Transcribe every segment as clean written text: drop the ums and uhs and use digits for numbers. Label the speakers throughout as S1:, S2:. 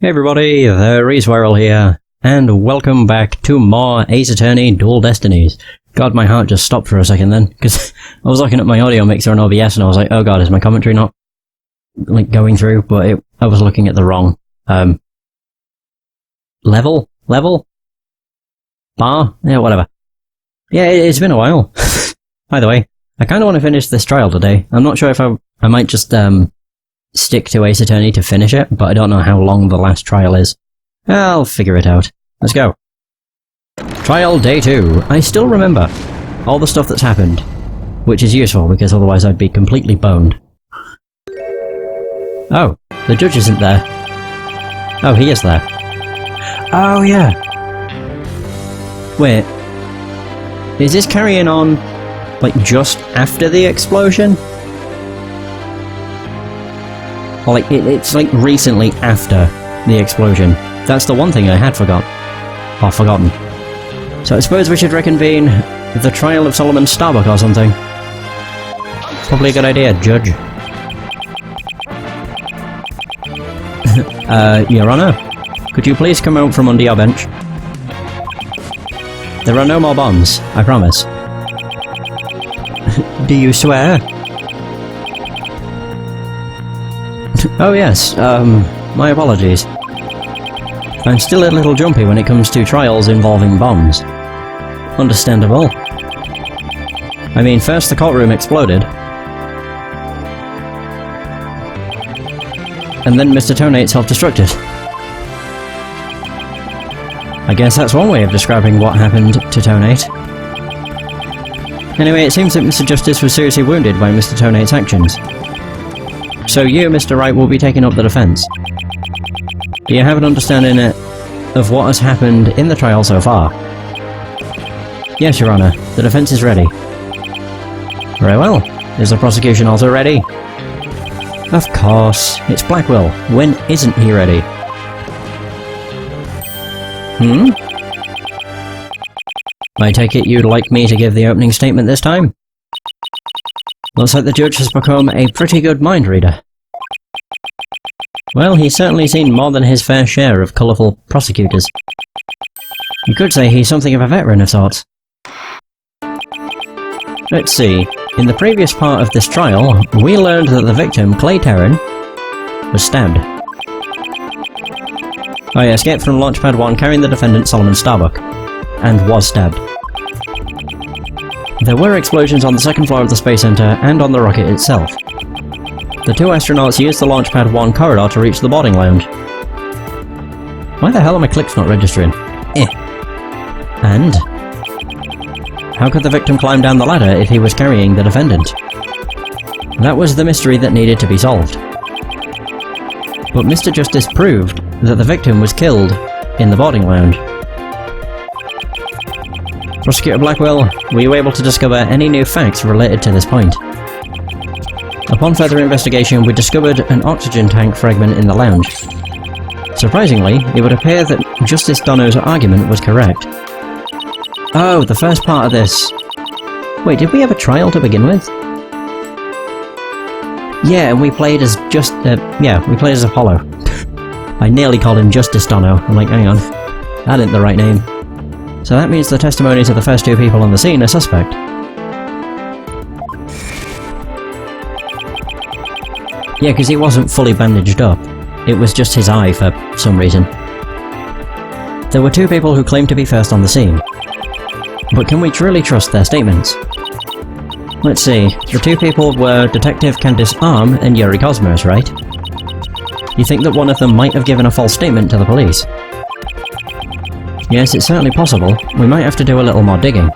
S1: Hey everybody, the Reswirl here, and welcome back to more Ace Attorney Dual Destinies. God, my heart just stopped for a second then, because I was looking at my audio mixer on OBS and I was like, oh god, is my commentary not, like, going through? But I was looking at the wrong, level? Bar? Yeah, whatever. Yeah, it's been a while. By the way, I kinda want to finish this trial today. I'm not sure if I might just, stick to Ace Attorney to finish it, but I don't know how long the last trial is. I'll figure it out. Let's go. Trial Day 2. I still remember all the stuff that's happened, which is useful because otherwise I'd be completely boned. Oh, the judge isn't there. Oh, he is there. Oh, yeah. Wait. Is this carrying on, like, just after the explosion? Or like, it's like recently after the explosion. That's the one thing I had forgotten. So I suppose we should reconvene the trial of Solomon Starbuck or something. Probably a good idea, Judge. Your Honor, could you please come out from under your bench? There are no more bombs, I promise. Do you swear? Oh yes, my apologies. I'm still a little jumpy when it comes to trials involving bombs. Understandable. I mean, first the courtroom exploded. And then Mr. Tonate self-destructed. I guess that's one way of describing what happened to Tonate. Anyway, it seems that Mr. Justice was seriously wounded by Mr. Tonate's actions. So you, Mr. Wright, will be taking up the defense. Do you have an understanding of what has happened in the trial so far? Yes, Your Honor. The defense is ready. Very well. Is the prosecution also ready? Of course. It's Blackwell. When isn't he ready? I take it you'd like me to give the opening statement this time? Looks like the judge has become a pretty good mind reader. Well, he's certainly seen more than his fair share of colourful prosecutors. You could say he's something of a veteran of sorts. Let's see. In the previous part of this trial, we learned that the victim, Clay Terran, was stabbed. Oh yeah, escaped from Launchpad 1 carrying the defendant Solomon Starbuck, and was stabbed. There were explosions on the second floor of the Space Center and on the rocket itself. The two astronauts used the Launchpad 1 corridor to reach the boarding lounge. Why the hell are my clicks not registering? And? How could the victim climb down the ladder if he was carrying the defendant? That was the mystery that needed to be solved. But Mr. Justice proved that the victim was killed in the boarding lounge. Prosecutor Blackwell, were you able to discover any new facts related to this point? Upon further investigation, we discovered an oxygen tank fragment in the lounge. Surprisingly, it would appear that Justice Dono's argument was correct. Oh, the first part of this. Wait, did we have a trial to begin with? Yeah, and we played as we played as Apollo. I nearly called him Justice Dono. I'm like, hang on. That ain't the right name. So that means the testimonies of the first two people on the scene are suspect. Yeah, because he wasn't fully bandaged up. It was just his eye for some reason. There were two people who claimed to be first on the scene. But can we truly trust their statements? Let's see, the two people were Detective Candice Arm and Yuri Cosmos, right? You think that one of them might have given a false statement to the police? Yes, it's certainly possible. We might have to do a little more digging.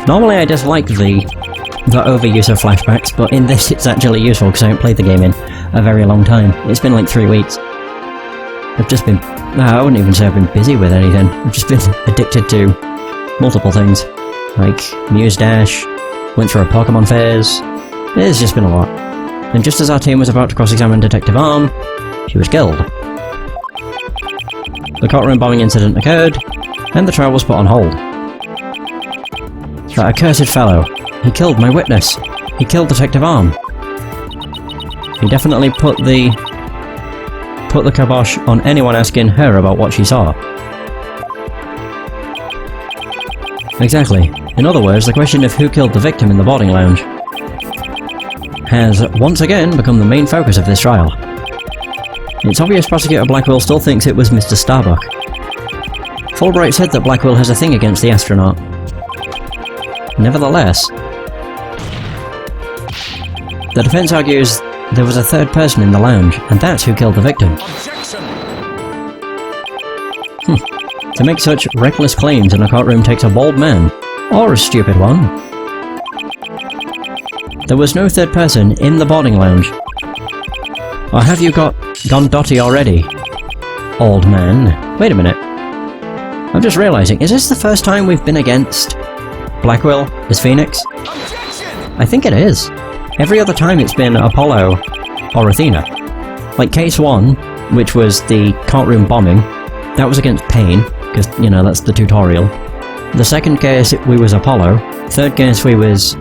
S1: Normally I dislike the overuse of flashbacks, but in this it's actually useful because I haven't played the game in a very long time. It's been like 3 weeks. I've just been... I wouldn't even say I've been busy with anything. I've just been addicted to multiple things. Like Muse Dash, went through a Pokemon phase. It's just been a lot. And just as our team was about to cross-examine Detective Arm, she was killed. The courtroom bombing incident occurred, and the trial was put on hold. That accursed fellow. He killed my witness. He killed Detective Arm. He definitely put the put the kibosh on anyone asking her about what she saw. Exactly. In other words, the question of who killed the victim in the boarding lounge has once again become the main focus of this trial. It's obvious Prosecutor Blackwell still thinks it was Mr. Starbuck. Fulbright said that Blackwell has a thing against the astronaut. Nevertheless, the defense argues there was a third person in the lounge, and that's who killed the victim. To make such reckless claims in a courtroom takes a bold man, or a stupid one. There was no third person in the boarding lounge. Or have you gone dotty already, old man? Wait a minute. I'm just realising, is this the first time we've been against Blackwell as Phoenix? I think it is. Every other time it's been Apollo or Athena. Like case 1, which was the courtroom bombing, that was against Pain, because, you know, that's the tutorial. The second case, we was Apollo. Third case, we was...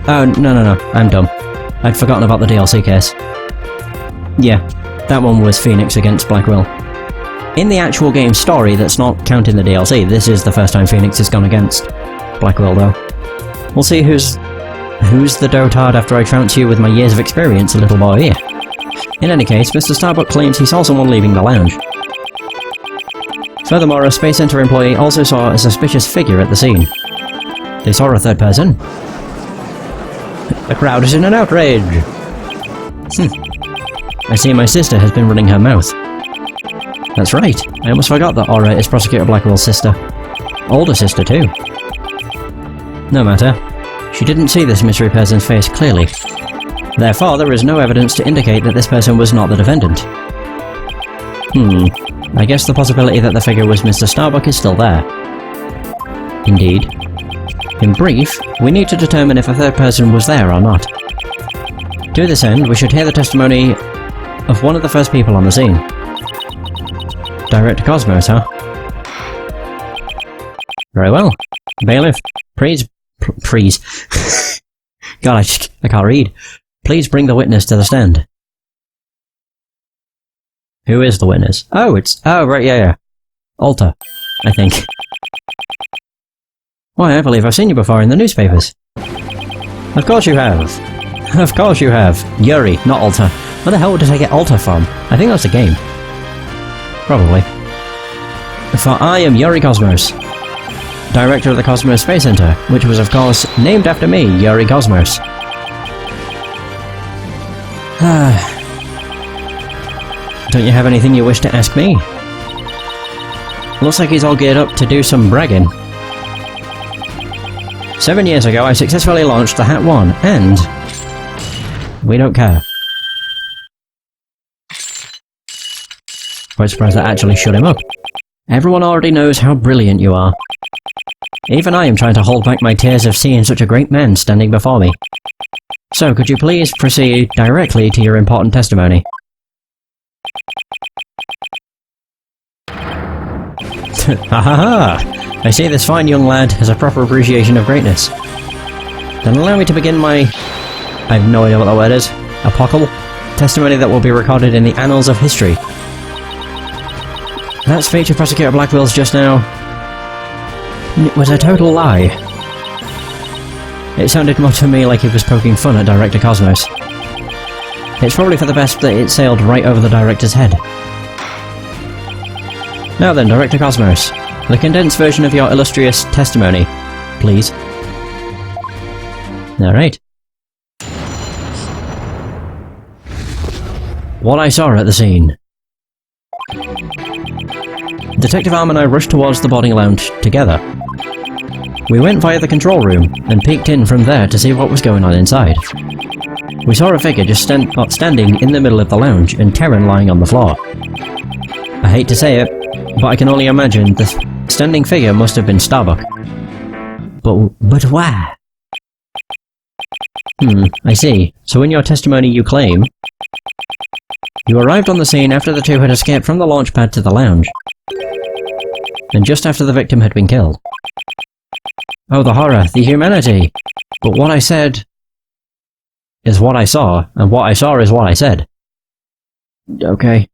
S1: Oh, no, I'm dumb. I'd forgotten about the DLC case. Yeah, that one was Phoenix against Blackwell. In the actual game story that's not counting the DLC, this is the first time Phoenix has gone against Blackwell, though. We'll see who's the dotard after I trounce you with my years of experience, little boy. In any case, Mr. Starbuck claims he saw someone leaving the lounge. Furthermore, a Space Center employee also saw a suspicious figure at the scene. They saw a third person. The crowd is in an outrage! I see my sister has been running her mouth. That's right, I almost forgot that Aura is Prosecutor Blackwell's sister. Older sister, too. No matter. She didn't see this mystery person's face clearly. Therefore, there is no evidence to indicate that this person was not the defendant. I guess the possibility that the figure was Mr. Starbuck is still there. Indeed. In brief, we need to determine if a third person was there or not. To this end, we should hear the testimony of one of the first people on the scene. Director Cosmos, huh? Very well. Bailiff, please... God, I can't read. Please bring the witness to the stand. Who is the witness? Oh, oh, right, yeah. Alta, I think. Why, I believe I've seen you before in the newspapers. Of course you have. Of course you have. Yuri, not Alta. Where the hell did I get Alta from? I think that's a game. Probably. For I am Yuri Cosmos, director of the Cosmos Space Center, which was of course named after me, Yuri Cosmos. Don't you have anything you wish to ask me? Looks like he's all geared up to do some bragging. 7 years ago I successfully launched the Hat 1, and... we don't care. Quite surprised that actually shut him up. Everyone already knows how brilliant you are. Even I am trying to hold back my tears of seeing such a great man standing before me. So, could you please proceed directly to your important testimony? Ha ha ha! I see this fine young lad has a proper appreciation of greatness. Then allow me to begin my... I have no idea what that word is. Apocal? Testimony that will be recorded in the annals of history. That speech of Prosecutor Blackwell's just now... it was a total lie. It sounded more to me like he was poking fun at Director Cosmos. It's probably for the best that it sailed right over the director's head. Now then, Director Cosmos, the condensed version of your illustrious testimony, please. Alright. What I saw at the scene. Detective Arm and I rushed towards the boarding lounge together. We went via the control room and peeked in from there to see what was going on inside. We saw a figure just standing in the middle of the lounge and Terran lying on the floor. I hate to say it, but I can only imagine the standing figure must have been Starbuck. But why? I see. So in your testimony you claim... you arrived on the scene after the two had escaped from the launch pad to the lounge. And just after the victim had been killed. Oh, the horror, the humanity! But what I said... is what I saw, and what I saw is what I said. Okay.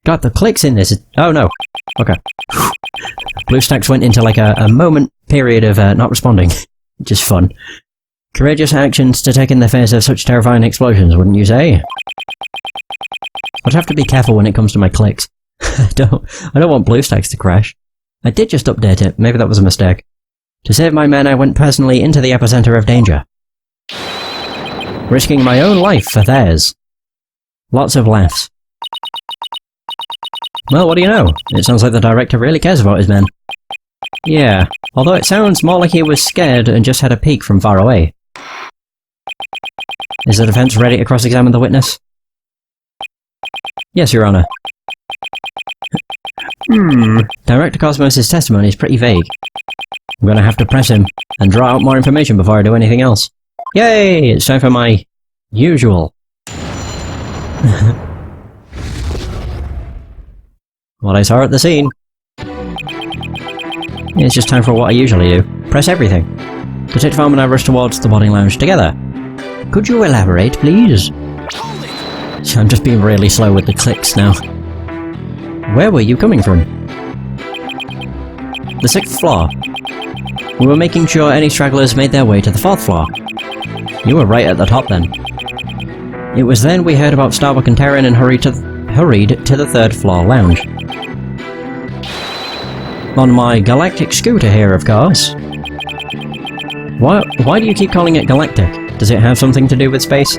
S1: God, the clicks in this. Oh no. Okay. BlueStacks went into like a moment period of not responding. Which is fun. Courageous actions to take in the face of such terrifying explosions, wouldn't you say? I'd have to be careful when it comes to my clicks. I don't want BlueStacks to crash. I did just update it, maybe that was a mistake. To save my men, I went personally into the epicenter of danger. Risking my own life for theirs. Lots of laughs. Well, what do you know? It sounds like the director really cares about his men. Yeah, although it sounds more like he was scared and just had a peek from far away. Is the defense ready to cross-examine the witness? Yes, Your Honor. Director Cosmos' testimony is pretty vague. I'm gonna have to press him and draw out more information before I do anything else. Yay! It's time for my usual. What I saw at the scene. It's just time for what I usually do. Press everything. Detective Arm and I rush towards the boarding lounge together. Could you elaborate, please? I'm just being really slow with the clicks now. Where were you coming from? The 6th floor. We were making sure any stragglers made their way to the 4th floor. You were right at the top then. It was then we heard about Starbuck and Terran and hurried to the 3rd floor lounge. On my galactic scooter here, of course. Why do you keep calling it galactic? Does it have something to do with space?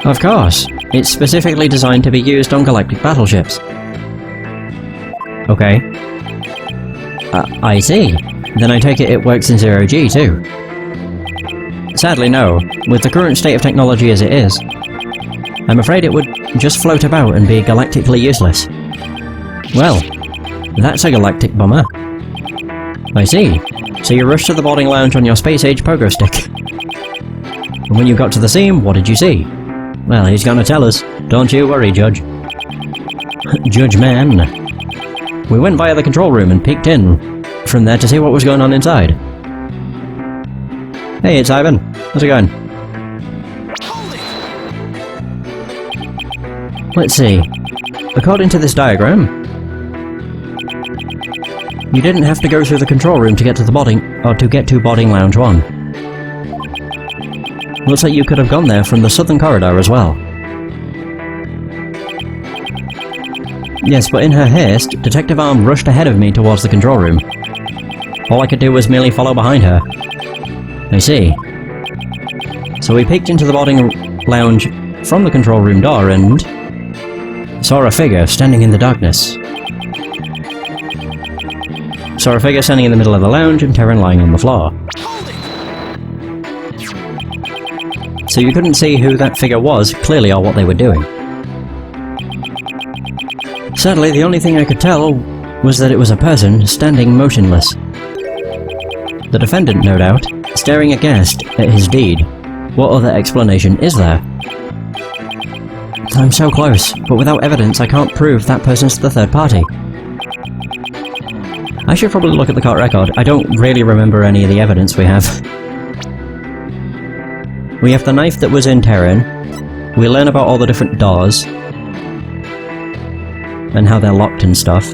S1: Of course. It's specifically designed to be used on galactic battleships. Okay. I see. Then I take it works in 0G too. Sadly no. With the current state of technology as it is, I'm afraid it would just float about and be galactically useless. Well, that's a galactic bummer. I see. So you rushed to the boarding lounge on your space-age pogo stick. And when you got to the scene, what did you see? Well, he's gonna tell us. Don't you worry, Judge. Judge man. We went via the control room and peeked in from there to see what was going on inside. Hey, it's Ivan. How's it going? Let's see. According to this diagram, you didn't have to go through the control room to get to the boarding lounge 1. Looks like you could have gone there from the southern corridor as well. Yes, but in her haste, Detective Arm rushed ahead of me towards the control room. All I could do was merely follow behind her. I see. So we peeked into the boarding lounge from the control room door and saw a figure standing in the darkness. Saw a figure standing in the middle of the lounge and Terran lying on the floor. So you couldn't see who that figure was, clearly, or what they were doing. Sadly, the only thing I could tell was that it was a person standing motionless. The defendant, no doubt, staring aghast at his deed. What other explanation is there? I'm so close, but without evidence I can't prove that person's the third party. I should probably look at the court record. I don't really remember any of the evidence we have. We have the knife that was in Terran. We learn about all the different doors. And how they're locked and stuff.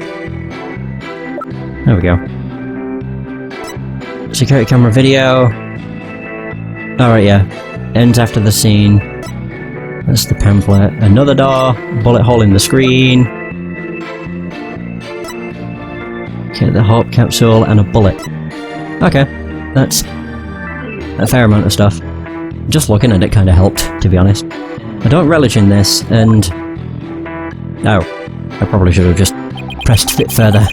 S1: There we go. Security camera video. Alright, yeah. Ends after the scene. That's the pamphlet. Another door. Bullet hole in the screen. Okay, the Hope capsule and a bullet. Okay. That's a fair amount of stuff. Just looking at it kinda helped, to be honest. I don't relish in this, and... Oh. I probably should have just pressed a bit further.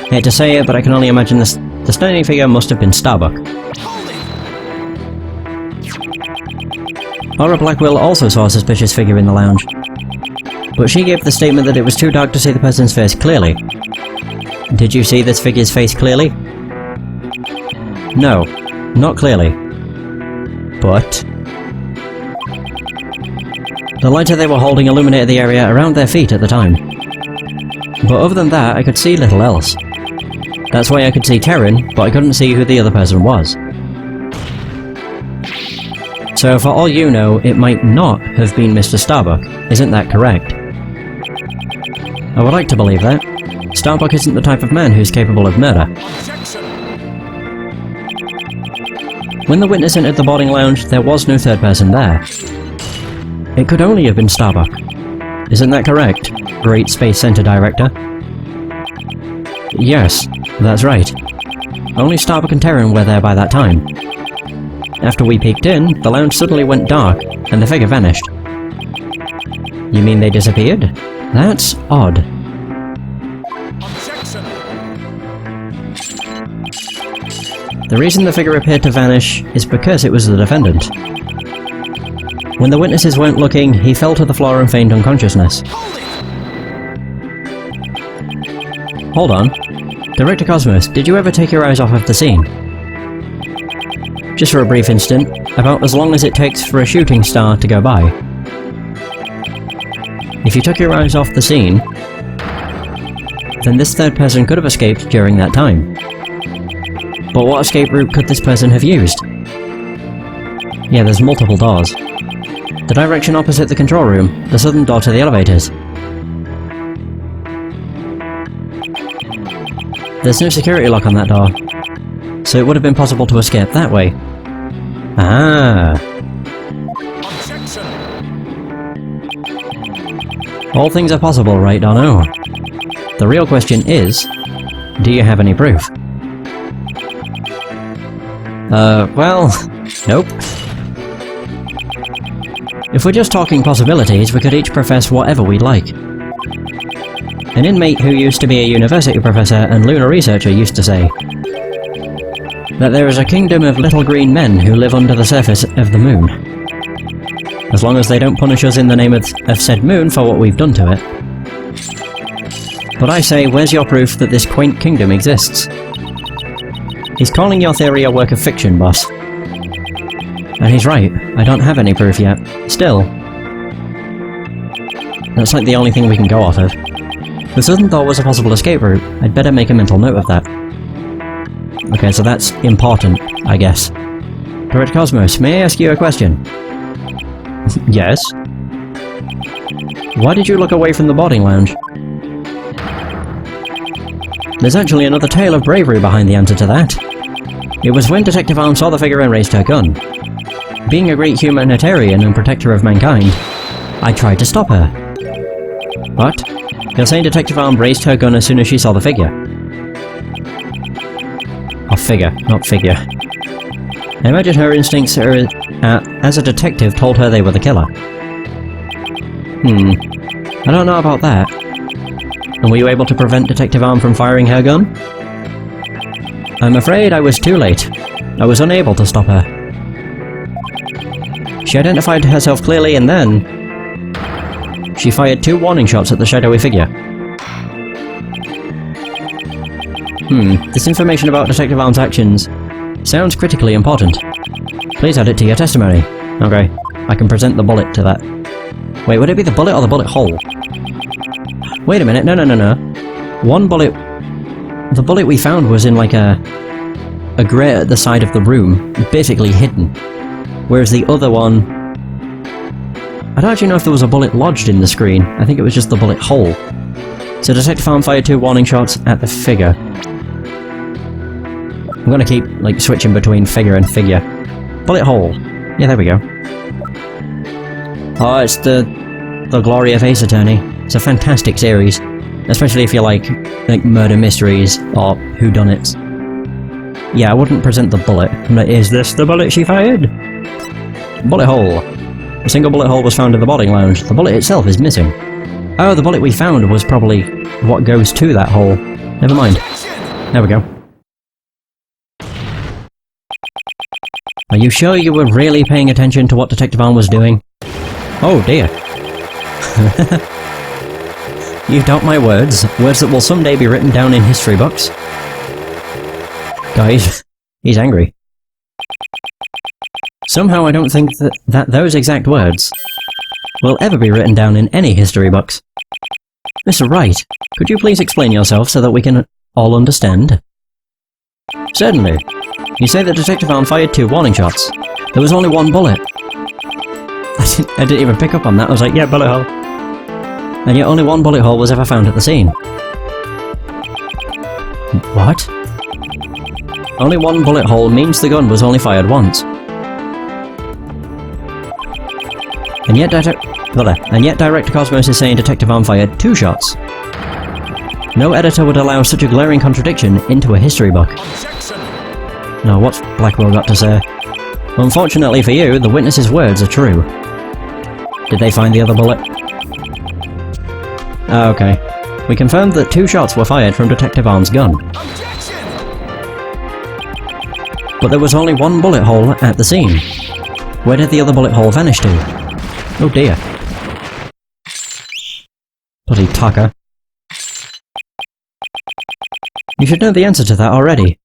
S1: Hate to say it, but I can only imagine the standing figure must have been Starbuck. Laura Blackwell also saw a suspicious figure in the lounge. But she gave the statement that it was too dark to see the person's face clearly. Did you see this figure's face clearly? No, not clearly. But... the lighter they were holding illuminated the area around their feet at the time. But other than that, I could see little else. That's why I could see Terran, but I couldn't see who the other person was. So for all you know, it might not have been Mr. Starbuck. Isn't that correct? I would like to believe that. Starbuck isn't the type of man who's capable of murder. When the witness entered the boarding lounge, there was no third person there. It could only have been Starbuck. Isn't that correct, Great Space Center Director? Yes, that's right. Only Starbuck and Terran were there by that time. After we peeked in, the lounge suddenly went dark, and the figure vanished. You mean they disappeared? That's odd. The reason the figure appeared to vanish is because it was the defendant. When the witnesses weren't looking, he fell to the floor and feigned unconsciousness. Hold on. Director Cosmos, did you ever take your eyes off of the scene? Just for a brief instant, about as long as it takes for a shooting star to go by. If you took your eyes off the scene, then this third person could have escaped during that time. But what escape route could this person have used? Yeah, there's multiple doors. The direction opposite the control room, the southern door to the elevators. There's no security lock on that door, so it would have been possible to escape that way. Ah. All things are possible, right, Dono? The real question is, do you have any proof? Well, nope. If we're just talking possibilities, we could each profess whatever we'd like. An inmate who used to be a university professor and lunar researcher used to say that there is a kingdom of little green men who live under the surface of the moon. As long as they don't punish us in the name of said moon for what we've done to it. But I say, where's your proof that this quaint kingdom exists? He's calling your theory a work of fiction, boss. And he's right, I don't have any proof yet. Still, that's like the only thing we can go off of. The southern door was a possible escape route. I'd better make a mental note of that. Okay, so that's important, I guess. Director Cosmos, may I ask you a question? Yes? Why did you look away from the boarding lounge? There's actually another tale of bravery behind the answer to that. It was when Detective Arm saw the figure and raised her gun. Being a great humanitarian and protector of mankind, I tried to stop her. What? You're saying Detective Arm raised her gun as soon as she saw the figure? Oh, figure, not figure. I imagine her instincts as a detective told her they were the killer. I don't know about that. And were you able to prevent Detective Arm from firing her gun? I'm afraid I was too late. I was unable to stop her. She identified herself clearly and then she fired 2 warning shots at the shadowy figure. This information about Detective Arm's actions sounds critically important. Please add it to your testimony. Okay, I can present the bullet to that. Wait, would it be the bullet or the bullet hole? Wait a minute, no. One bullet... The bullet we found was in like a grate at the side of the room, basically hidden. Whereas the other one... I don't actually know if there was a bullet lodged in the screen. I think it was just the bullet hole. So Detective Arm fired 2 warning shots at the figure. I'm gonna keep, like, switching between figure and figure. Bullet hole. Yeah, there we go. Oh, it's the Glory of Ace Attorney. It's a fantastic series. Especially if you like murder mysteries or whodunits. Yeah, I wouldn't present the bullet. Is this the bullet she fired? Bullet hole. A single bullet hole was found in the boarding lounge. The bullet itself is missing. Oh, the bullet we found was probably what goes to that hole. Never mind. There we go. Are you sure you were really paying attention to what Detective Arm was doing? Oh dear. You doubt my words. Words that will someday be written down in history books. Guys, he's angry. Somehow I don't think that those exact words will ever be written down in any history books. Mr. Wright, could you please explain yourself so that we can all understand? Certainly. You say that Detective Arm fired 2 warning shots. There was only 1 bullet. I didn't even pick up on that. I was like, yeah, bullet hole. And yet only one bullet hole was ever found at the scene. What? Only one bullet hole means the gun was only fired once. And yet Director Cosmos is saying Detective Arm fired 2 shots. No editor would allow such a glaring contradiction into a history book. Now, what's Blackwell got to say? Unfortunately for you, the witness's words are true. Did they find the other bullet? Okay. We confirmed that 2 shots were fired from Detective Arm's gun. But there was only one bullet hole at the scene. Where did the other bullet hole vanish to? Oh dear. Bloody Tucker. You should know the answer to that already.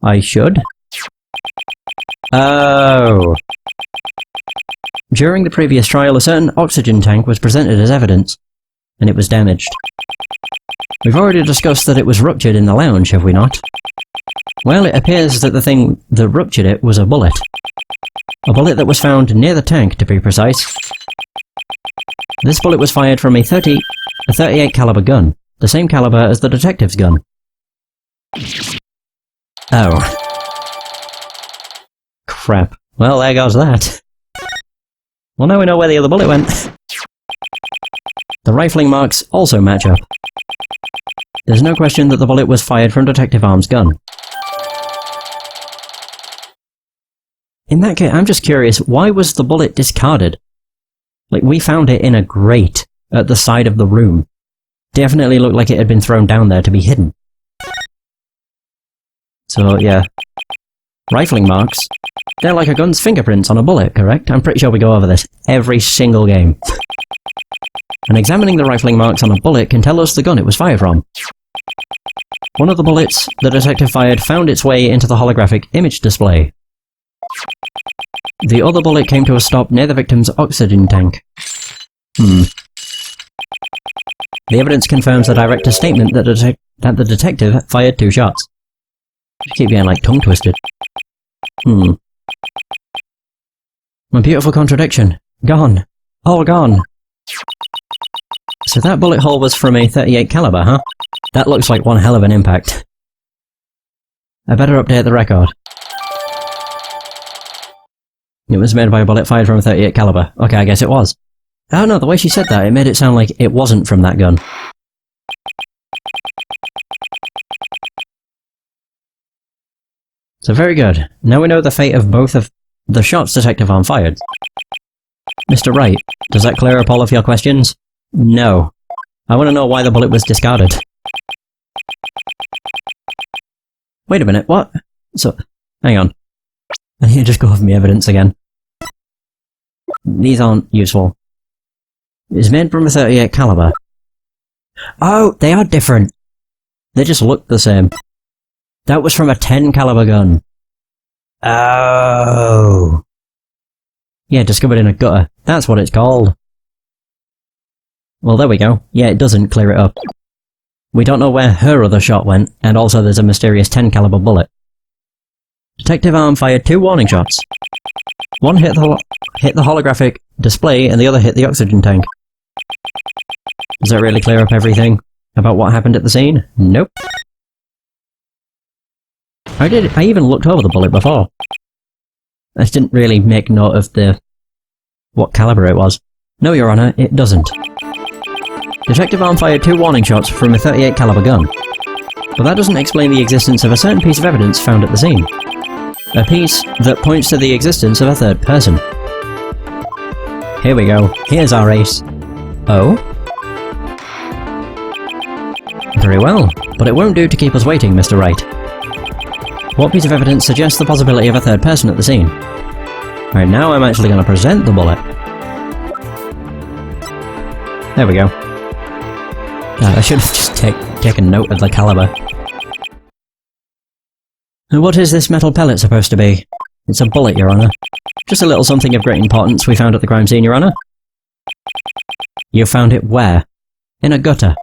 S1: I should? Oh. During the previous trial, a certain oxygen tank was presented as evidence, and it was damaged. We've already discussed that it was ruptured in the lounge, have we not? Well, it appears that the thing that ruptured it was a bullet. A bullet that was found near the tank, to be precise. This bullet was fired from a 38 caliber gun, the same caliber as the detective's gun. Oh. Crap. Well, there goes that. Well, now we know where the other bullet went. The rifling marks also match up. There's no question that the bullet was fired from Detective Arm's gun. In that case, I'm just curious, why was the bullet discarded? Like, we found it in a grate at the side of the room. Definitely looked like it had been thrown down there to be hidden. So, yeah. Rifling marks. They're like a gun's fingerprints on a bullet, correct? I'm pretty sure we go over this every single game. And examining the rifling marks on a bullet can tell us the gun it was fired from. One of the bullets the detective fired found its way into the holographic image display. The other bullet came to a stop near the victim's oxygen tank. The evidence confirms the director's statement that the detective fired 2 shots. I keep getting like tongue-twisted. My beautiful contradiction. Gone. All gone. So that bullet hole was from a 38 caliber, huh? That looks like one hell of an impact. I better update the record. It was made by a bullet fired from a 38 caliber. Okay, I guess it was. Oh no, the way she said that, it made it sound like it wasn't from that gun. So very good. Now we know the fate of both of the shots Detective Arm fired. Mr. Wright, does that clear up all of your questions? No. I want to know why the bullet was discarded. Wait a minute, what? So, hang on. I need to just go over my evidence again. These aren't useful. It's made from a 38 caliber. Oh, they are different. They just look the same. That was from a 10 caliber gun. Oh. Yeah, discovered in a gutter. That's what it's called. Well, there we go. Yeah, it doesn't clear it up. We don't know where her other shot went, and also there's a mysterious 10 caliber bullet. Detective Arm fired 2 warning shots. One hit the holographic display, and the other hit the oxygen tank. Does that really clear up everything about what happened at the scene? Nope. I even looked over the bullet before. I just didn't really make note of what caliber it was. No, Your Honor, it doesn't. Detective Arm fired 2 warning shots from a 38 caliber gun. But that doesn't explain the existence of a certain piece of evidence found at the scene. A piece that points to the existence of a third person. Here we go. Here's our ace. Oh? Very well, but it won't do to keep us waiting, Mr. Wright. What piece of evidence suggests the possibility of a third person at the scene? Right now I'm actually going to present the bullet. There we go. I should have just taken note of the caliber. And what is this metal pellet supposed to be? It's a bullet, Your Honor. Just a little something of great importance we found at the crime scene, Your Honor. You found it where? In a gutter.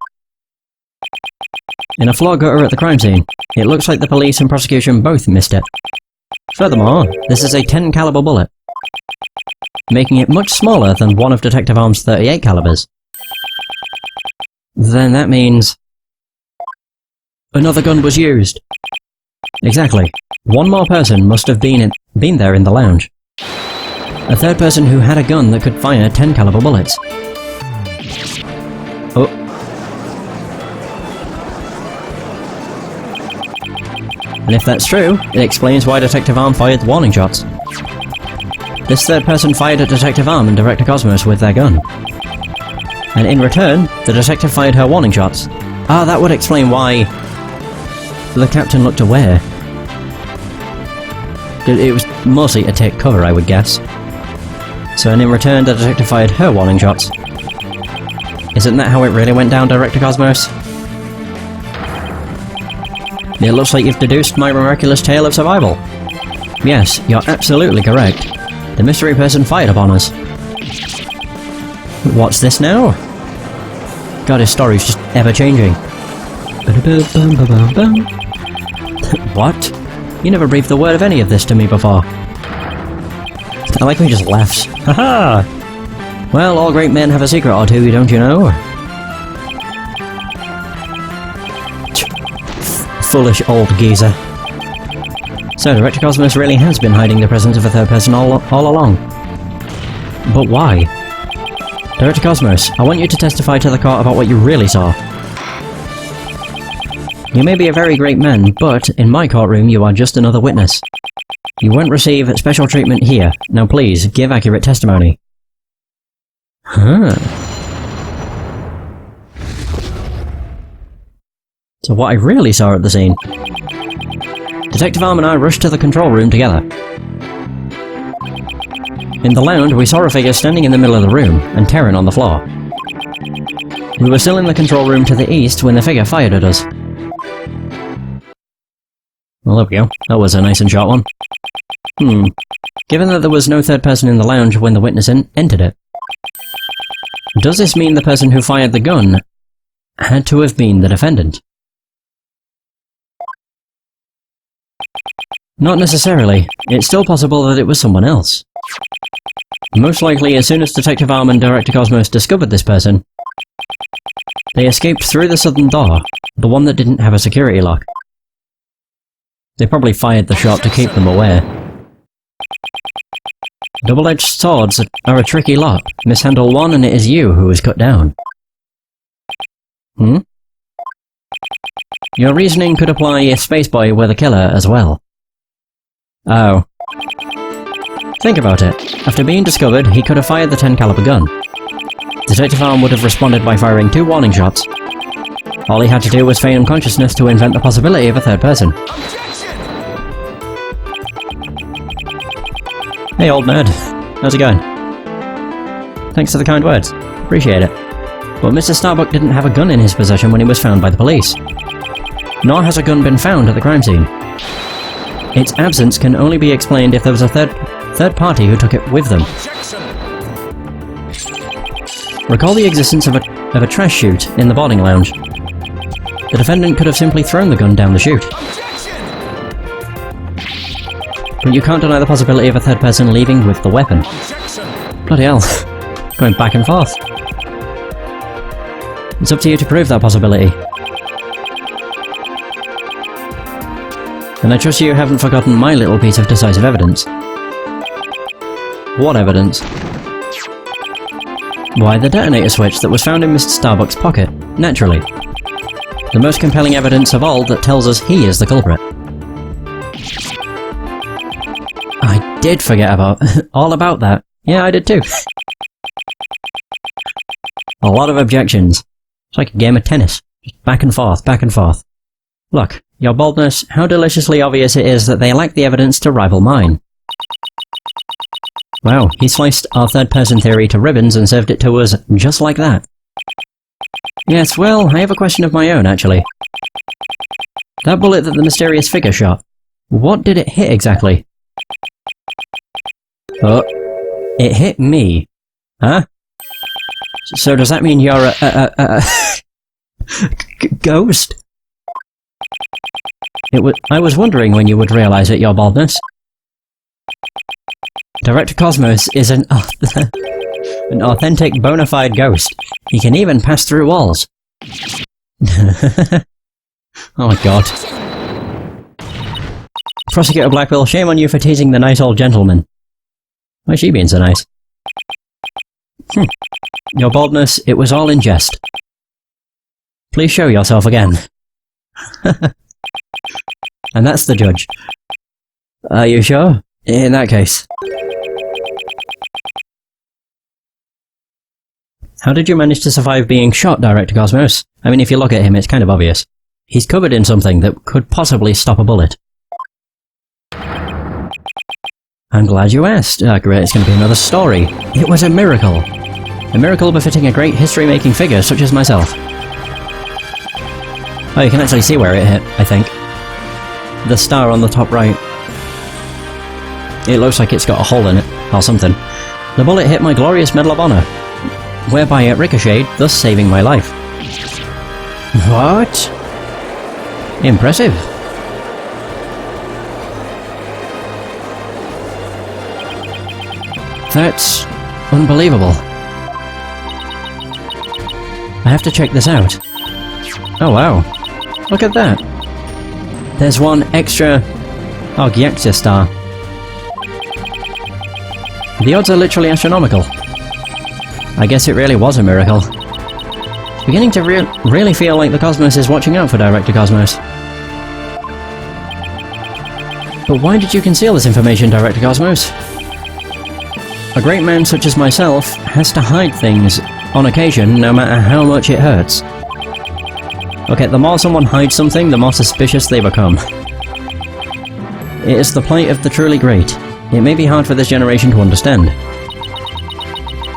S1: In a floor gutter at the crime scene. It looks like the police and prosecution both missed it. Furthermore, this is a 10 caliber bullet, making it much smaller than one of Detective Arm's 38 calibers. Then that means... another gun was used. Exactly. One more person must have been there in the lounge. A third person who had a gun that could fire 10 caliber bullets. Oh. And if that's true, it explains why Detective Arm fired the warning shots. This third person fired at Detective Arm and Director Cosmos with their gun. And in return, the detective fired her warning shots. Ah, that would explain why the captain looked aware. It was mostly a take cover, I would guess. So, and in return, the detective fired her warning shots. Isn't that how it really went down, Director Cosmos? It looks like you've deduced my miraculous tale of survival. Yes, you're absolutely correct. The mystery person fired upon us. What's this now? God, his story's just ever-changing. What? You never breathed a word of any of this to me before. I like when he just laughs. Haha! Well, all great men have a secret or two, don't you know? Foolish old geezer. So, Director Cosmos really has been hiding the presence of a third person all along. But why? Director Cosmos, I want you to testify to the court about what you really saw. You may be a very great man, but in my courtroom you are just another witness. You won't receive special treatment here. Now please, give accurate testimony. Huh. So what I really saw at the scene. Detective Arm and I rushed to the control room together. In the lounge, we saw a figure standing in the middle of the room, and Terran on the floor. We were still in the control room to the east when the figure fired at us. Well, there we go. That was a nice and short one. Given that there was no third person in the lounge when the witness entered it, does this mean the person who fired the gun had to have been the defendant? Not necessarily. It's still possible that it was someone else. Most likely, as soon as Detective Arm and Director Cosmos discovered this person, they escaped through the southern door, the one that didn't have a security lock. They probably fired the shot to keep them aware. Double-edged swords are a tricky lot. Mishandle one and it is you who is cut down. Your reasoning could apply if Spaceboy were the killer as well. Oh. Think about it. After being discovered, he could have fired the 10 caliber gun. Detective Arm would have responded by firing 2 warning shots. All he had to do was feign unconsciousness to invent the possibility of a third person. Hey old nerd, how's it going? Thanks for the kind words, appreciate it. But Mr. Starbuck didn't have a gun in his possession when he was found by the police. Nor has a gun been found at the crime scene. Its absence can only be explained if there was a third party who took it with them. Recall the existence of a trash chute in the boarding lounge. The defendant could have simply thrown the gun down the chute. But you can't deny the possibility of a third person leaving with the weapon. Bloody hell. Going back and forth. It's up to you to prove that possibility. And I trust you haven't forgotten my little piece of decisive evidence. What evidence? Why, the detonator switch that was found in Mr. Starbuck's pocket, naturally. The most compelling evidence of all that tells us he is the culprit. I did forget all about that. Yeah, I did too. A lot of objections. It's like a game of tennis. Just back and forth, back and forth. Look, your boldness, how deliciously obvious it is that they lack the evidence to rival mine. Wow, he sliced our third-person theory to ribbons and served it to us just like that. Yes, well, I have a question of my own, actually. That bullet that the mysterious figure shot, what did it hit exactly? Oh, it hit me. Huh? So does that mean you're a ghost? I was wondering when you would realize it, your baldness. Director Cosmos is an authentic bona fide ghost. He can even pass through walls. Oh my god. Prosecutor Blackwell, shame on you for teasing the nice old gentleman. Why is she being so nice? Your boldness, it was all in jest. Please show yourself again. And that's the judge. Are you sure? In that case. How did you manage to survive being shot, Director Cosmos? I mean, if you look at him, it's kind of obvious. He's covered in something that could possibly stop a bullet. I'm glad you asked. Ah, great, it's going to be another story. It was a miracle. A miracle befitting a great history-making figure such as myself. Oh, you can actually see where it hit, I think. The star on the top right. It looks like it's got a hole in it, or something. The bullet hit my glorious Medal of Honor, whereby it ricocheted, thus saving my life. What? Impressive. That's unbelievable. I have to check this out. Oh wow. Look at that. There's one extra Argyexia star. The odds are literally astronomical. I guess it really was a miracle. Beginning to really feel like the Cosmos is watching out for Director Cosmos. But why did you conceal this information, Director Cosmos? A great man such as myself has to hide things on occasion, no matter how much it hurts. Okay, the more someone hides something, the more suspicious they become. It is the plight of the truly great. It may be hard for this generation to understand.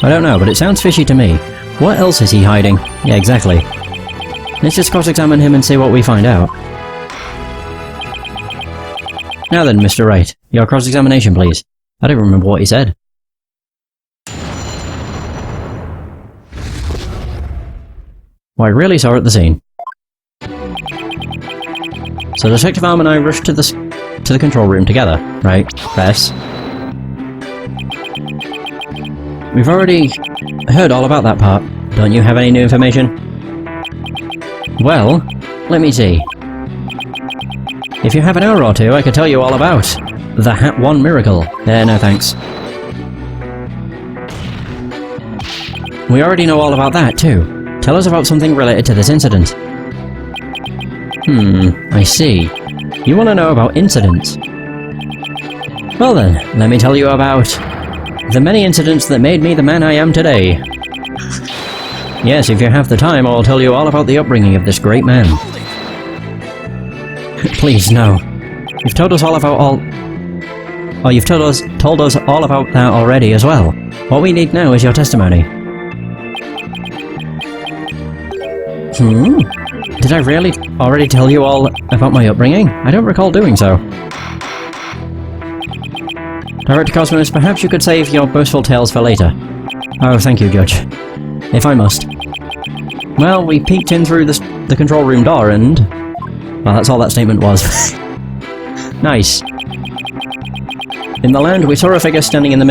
S1: I don't know, but it sounds fishy to me. What else is he hiding? Yeah, exactly. Let's just cross-examine him and see what we find out. Now then, Mr. Wright, your cross-examination, please. I don't remember what he said. Well, I really saw at the scene. So Detective Arm and I rushed to the control room together, right? Press. We've already heard all about that part. Don't you have any new information? Well, let me see. If you have an hour or two, I could tell you all about the Hat 1 miracle. No thanks. We already know all about that, too. Tell us about something related to this incident. I see. You want to know about incidents? Well then, let me tell you about the many incidents that made me the man I am today. Yes, if you have the time, I'll tell you all about the upbringing of this great man. Please, no. You've told us all about Oh, you've told us all about that already as well. What we need now is your testimony. Did I really already tell you all about my upbringing? I don't recall doing so. Director Cosmos, perhaps you could save your boastful tales for later. Oh, thank you, Judge. If I must. Well, we peeked in through the control room door and... well, that's all that statement was. Nice. In the land, we saw a figure standing in the